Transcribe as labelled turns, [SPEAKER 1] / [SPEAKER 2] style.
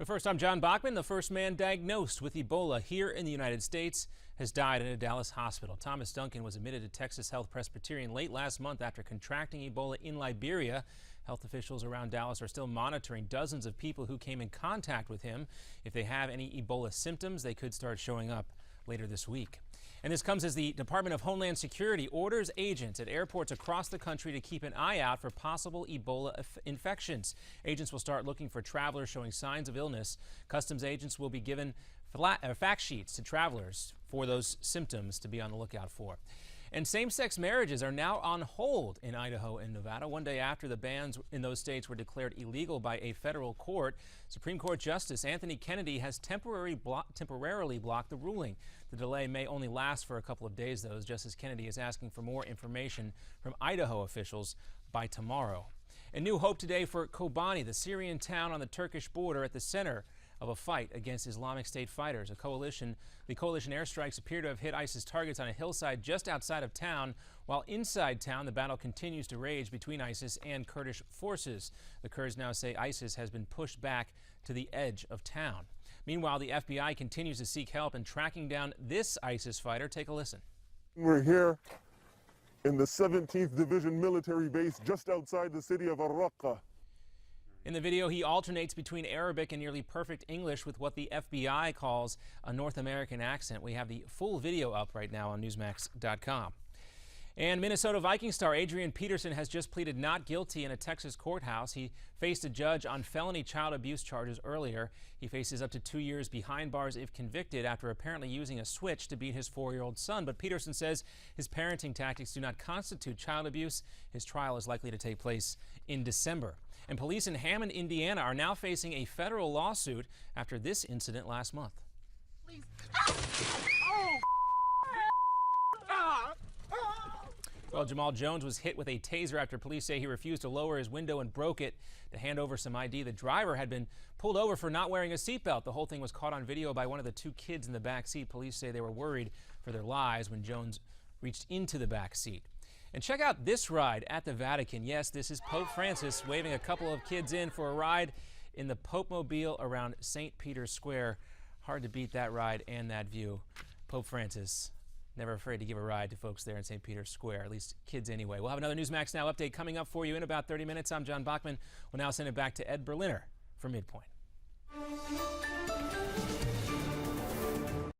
[SPEAKER 1] First, I'm John Bachman. The first man diagnosed with Ebola here in the United States has died in a Dallas hospital. Thomas Duncan was admitted to Texas Health Presbyterian late last month after contracting Ebola in Liberia. Health officials around Dallas are still monitoring dozens of people who came in contact with him. If they have any Ebola symptoms, they could start showing up later this week. And this comes as the Department of Homeland Security orders agents at airports across the country to keep an eye out for possible Ebola infections. Agents will start looking for travelers showing signs of illness. Customs agents will be given fact sheets to travelers for those symptoms to be on the lookout for. And same-sex marriages are now on hold in Idaho and Nevada, one day after the bans in those states were declared illegal by a federal court. Supreme Court Justice Anthony Kennedy has temporarily blocked the ruling. The delay may only last for a couple of days, though. Justice Kennedy is asking for more information from Idaho officials by tomorrow. And new hope today for Kobani, the Syrian town on the Turkish border at the center of a fight against Islamic State fighters. The coalition airstrikes appear to have hit ISIS targets on a hillside just outside of town, while inside town the battle continues to rage between ISIS and Kurdish forces. The Kurds now say ISIS has been pushed back to the edge of town. Meanwhile, the FBI continues to seek help in tracking down this ISIS fighter. Take a listen.
[SPEAKER 2] We're here in the 17th Division military base just outside the city of Al-Raqqa.
[SPEAKER 1] In the video, he alternates between Arabic and nearly perfect English with what the FBI calls a North American accent. We have the full video up right now on Newsmax.com. And Minnesota Vikings star Adrian Peterson has just pleaded not guilty in a Texas courthouse. He faced a judge on felony child abuse charges earlier. He faces up to 2 years behind bars if convicted after apparently using a switch to beat his 4-year-old son. But Peterson says his parenting tactics do not constitute child abuse. His trial is likely to take place in December. And police in Hammond, Indiana are now facing a federal lawsuit after this incident last month.
[SPEAKER 3] Please.
[SPEAKER 1] Well, Jamal Jones was hit with a taser after police say he refused to lower his window and broke it to hand over some ID. The driver had been pulled over for not wearing a seatbelt. The whole thing was caught on video by one of the 2 kids in the back seat. Police say they were worried for their lives when Jones reached into the back seat. And check out this ride at the Vatican. Yes, this is Pope Francis waving a couple of kids in for a ride in the Pope-mobile around St. Peter's Square. Hard to beat that ride and that view. Pope Francis, never afraid to give a ride to folks there in St. Peter's Square, at least kids anyway. We'll have another Newsmax Now update coming up for you in about 30 minutes. I'm John Bachman. We'll now send it back to Ed Berliner for Midpoint.